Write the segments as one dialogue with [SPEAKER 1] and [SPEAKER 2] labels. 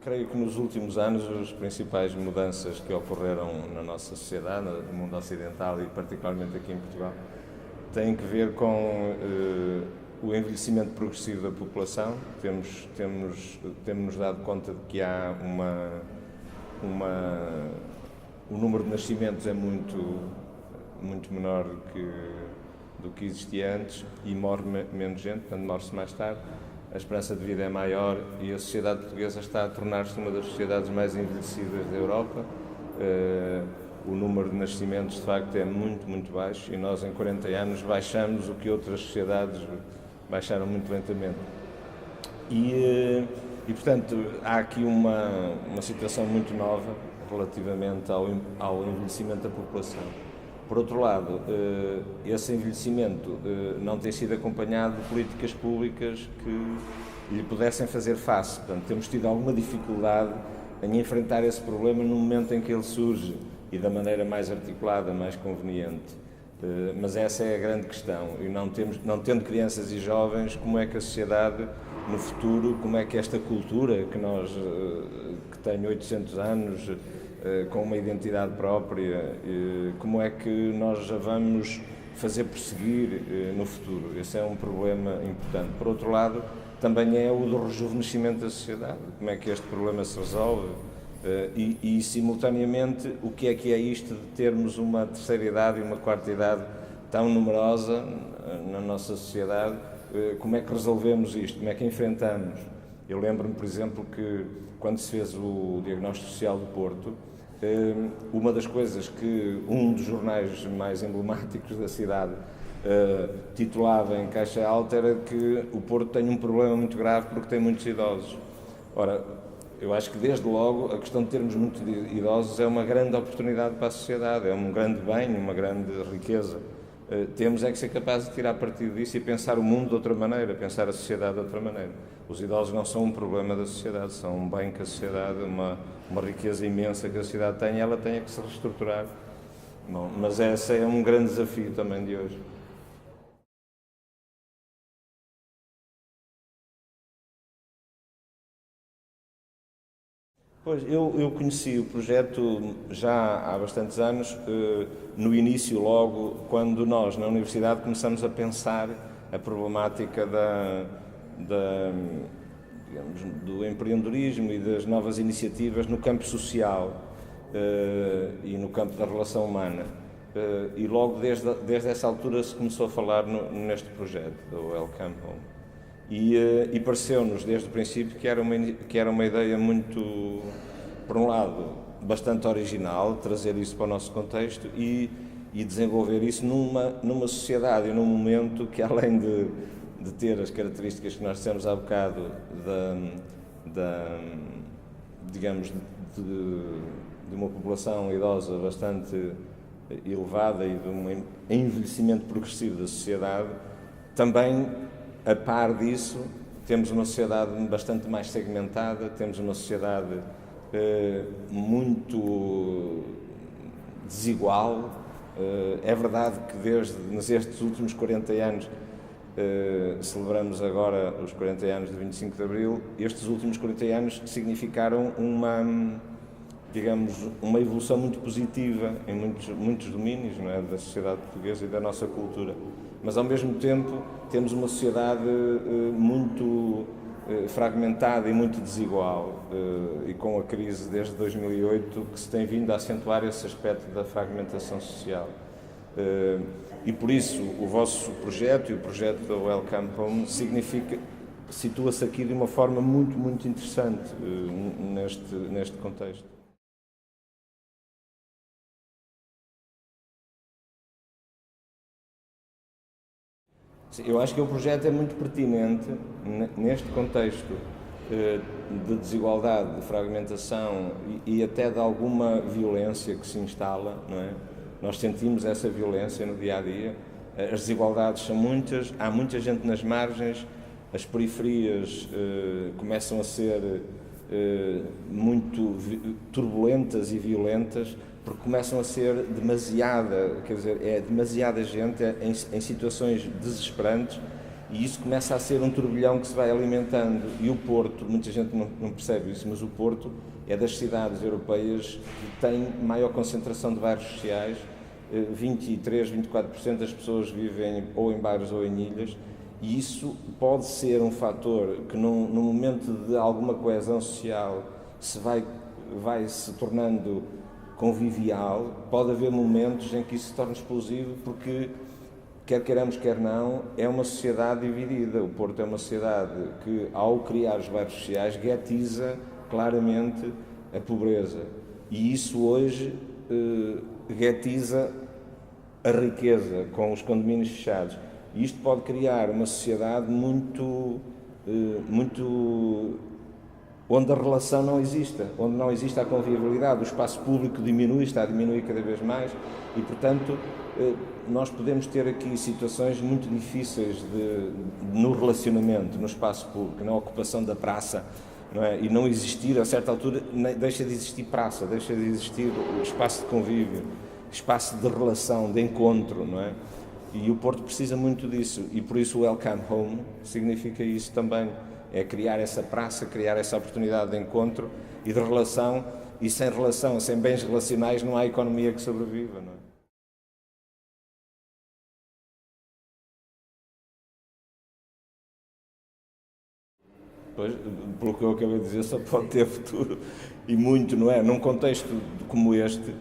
[SPEAKER 1] Creio que nos últimos anos as principais mudanças que ocorreram na nossa sociedade, no mundo ocidental e particularmente aqui em Portugal, têm que ver com o envelhecimento progressivo da população. Temos-nos dado conta de que há o número de nascimentos é muito menor do que existia antes e morre menos gente, portanto morre-se mais tarde. A esperança de vida é maior e a sociedade portuguesa está a tornar-se uma das sociedades mais envelhecidas da Europa. O número de nascimentos, de facto, é muito baixo e nós, em 40 anos, baixamos o que outras sociedades baixaram muito lentamente. Portanto, há aqui uma situação muito nova relativamente ao envelhecimento da população. Por outro lado, esse envelhecimento não tem sido acompanhado de políticas públicas que lhe pudessem fazer face. Portanto, temos tido alguma dificuldade em enfrentar esse problema no momento em que ele surge e da maneira mais articulada, mais conveniente. Mas essa é a grande questão. E não tendo crianças e jovens, como é que a sociedade, no futuro, como é que esta cultura que tem 800 anos, com uma identidade própria, como é que nós a vamos fazer prosseguir no futuro? Esse é um problema importante. Por outro lado, também é o do rejuvenescimento da sociedade. Como é que este problema se resolve? Simultaneamente, o que é isto de termos uma terceira idade e uma quarta idade tão numerosa na nossa sociedade? Como é que resolvemos isto? Como é que enfrentamos? Eu lembro-me, por exemplo, que quando se fez o diagnóstico social do Porto, uma das coisas que um dos jornais mais emblemáticos da cidade titulava em caixa alta era que o Porto tem um problema muito grave porque tem muitos idosos. Ora, eu acho que desde logo a questão de termos muitos idosos é uma grande oportunidade para a sociedade, é um grande bem, uma grande riqueza. Temos é que ser capazes de tirar partido disso e pensar o mundo de outra maneira, pensar a sociedade de outra maneira. Os idosos não são um problema da sociedade, são um bem que a sociedade, uma riqueza imensa que a sociedade tem e ela tem que se reestruturar. Bom, mas esse é um grande desafio também de hoje. Pois, eu conheci o projeto já há bastantes anos, no início logo, quando nós, na universidade, começamos a pensar a problemática digamos, do empreendedorismo e das novas iniciativas no campo social e no campo da relação humana. E logo desde essa altura se começou a falar neste projeto, do Welcome Home. E pareceu-nos desde o princípio que era uma ideia muito, por um lado, bastante original, trazer isso para o nosso contexto e desenvolver isso numa sociedade e num momento que, além de ter as características que nós dissemos há bocado, digamos, de uma população idosa bastante elevada e de um envelhecimento progressivo da sociedade, também, a par disso, temos uma sociedade bastante mais segmentada, temos uma sociedade muito desigual. É verdade que nestes últimos 40 anos, celebramos agora os 40 anos de 25 de Abril, estes últimos 40 anos significaram digamos, uma evolução muito positiva em muitos domínios, não é, da sociedade portuguesa e da nossa cultura. Mas, ao mesmo tempo, temos uma sociedade muito fragmentada e muito desigual, e com a crise desde 2008 que se tem vindo a acentuar esse aspecto da fragmentação social. E por isso o vosso projeto e o projeto da Welcome Home situa-se aqui de uma forma muito interessante neste contexto. Eu acho que o projeto é muito pertinente neste contexto de desigualdade, de fragmentação e até de alguma violência que se instala, não é? Nós sentimos essa violência no dia-a-dia, as desigualdades são muitas, há muita gente nas margens, as periferias começam a ser muito turbulentas e violentas, porque começam a ser demasiada gente em situações desesperantes E isso começa a ser um turbilhão que se vai alimentando. E o Porto, muita gente não percebe isso, mas o Porto é das cidades europeias que tem maior concentração de bairros sociais. 23, 24% das pessoas vivem ou em bairros ou em ilhas, e isso pode ser um fator que no momento de alguma coesão social vai se tornando convivial. Pode haver momentos em que isso se torna explosivo, porque quer queiramos, quer não, é uma sociedade dividida. O Porto é uma sociedade que, ao criar os bairros sociais, guetiza claramente a pobreza. E isso hoje guetiza a riqueza com os condomínios fechados. E isto pode criar uma sociedade muito onde a relação não exista, onde não existe a convivialidade, o espaço público diminui, está a diminuir cada vez mais e, portanto, nós podemos ter aqui situações muito difíceis no relacionamento, no espaço público, na ocupação da praça, não é? E não existir, a certa altura, deixa de existir praça, deixa de existir o espaço de convívio, espaço de relação, de encontro, não é? E o Porto precisa muito disso, e por isso o Welcome Home significa isso também, é criar essa praça, criar essa oportunidade de encontro e de relação, e sem relação, sem bens relacionais não há economia que sobreviva, não é? Pois, pelo que eu acabei de dizer, só pode ter futuro, e muito, não é? Num contexto como este,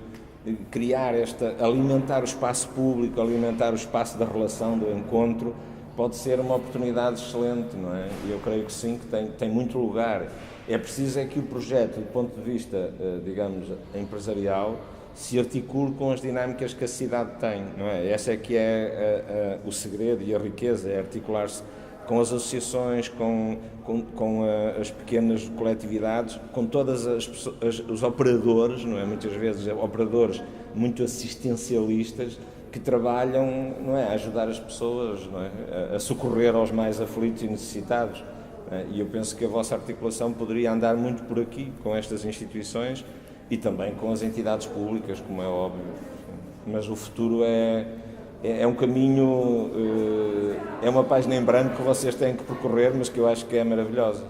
[SPEAKER 1] alimentar o espaço público, alimentar o espaço da relação, do encontro, pode ser uma oportunidade excelente, não é? E eu creio que sim, que tem muito lugar. É preciso é que o projeto, do ponto de vista, digamos, empresarial, se articule com as dinâmicas que a cidade tem, não é? Essa é que é o segredo e a riqueza, é articular-se com as associações, com as pequenas coletividades, com todas os operadores, não é? Muitas vezes operadores muito assistencialistas que trabalham, não é, a ajudar as pessoas, não é, a socorrer aos mais aflitos e necessitados. E eu penso que a vossa articulação poderia andar muito por aqui, com estas instituições e também com as entidades públicas, como é óbvio. Mas o futuro é um caminho, é uma página em branco que vocês têm que percorrer, mas que eu acho que é maravilhosa.